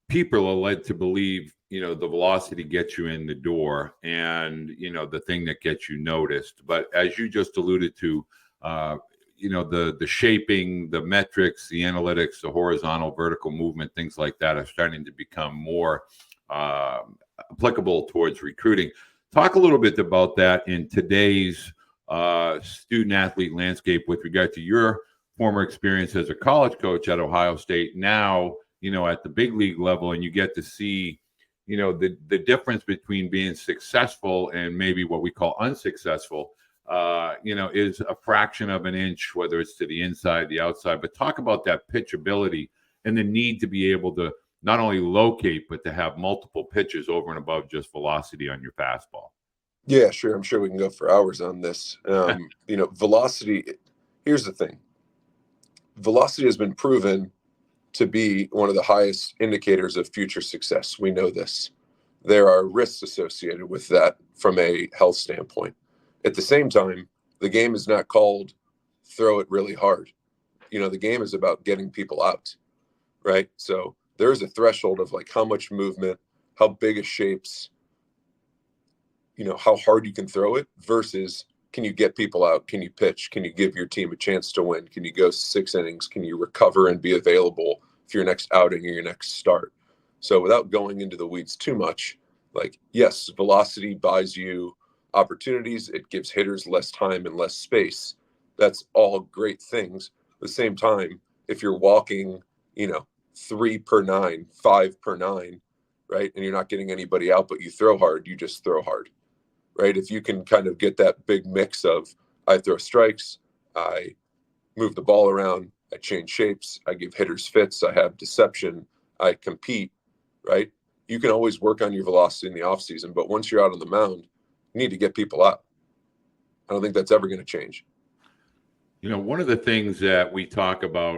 people are led to believe, the velocity gets you in the door and, the thing that gets you noticed. But as you just alluded to, the shaping, the metrics, the analytics, the horizontal, vertical movement, things like that are starting to become more applicable towards recruiting. Talk a little bit about that in today's student athlete landscape with regard to your former experience as a college coach at Ohio State, now, at the big league level, and you get to see, the difference between being successful and maybe what we call unsuccessful, is a fraction of an inch, whether it's to the inside, the outside. But talk about that pitchability and the need to be able to not only locate, but to have multiple pitches over and above just velocity on your fastball. Yeah, sure. I'm sure we can go for hours on this. Velocity, here's the thing. Velocity has been proven to be one of the highest indicators of future success. We know this. There are risks associated with that from a health standpoint. At the same time, the game is not called throw it really hard. The game is about getting people out, right? So there's a threshold of like how much movement, how big a shapes, how hard you can throw it versus can you get people out? Can you pitch? Can you give your team a chance to win? Can you go 6 innings? Can you recover and be available for your next outing or your next start? So without going into the weeds too much, like, yes, velocity buys you opportunities. It gives hitters less time and less space. That's all great things. At the same time, if you're walking, 3 per 9, 5 per 9, right, and you're not getting anybody out, but you throw hard, you just throw hard. Right? If you can kind of get that big mix of I throw strikes, I move the ball around, I change shapes, I give hitters fits, I have deception, I compete, right? You can always work on your velocity in the offseason, but once you're out on the mound, you need to get people out. I don't think that's ever going to change. One of the things that we talk about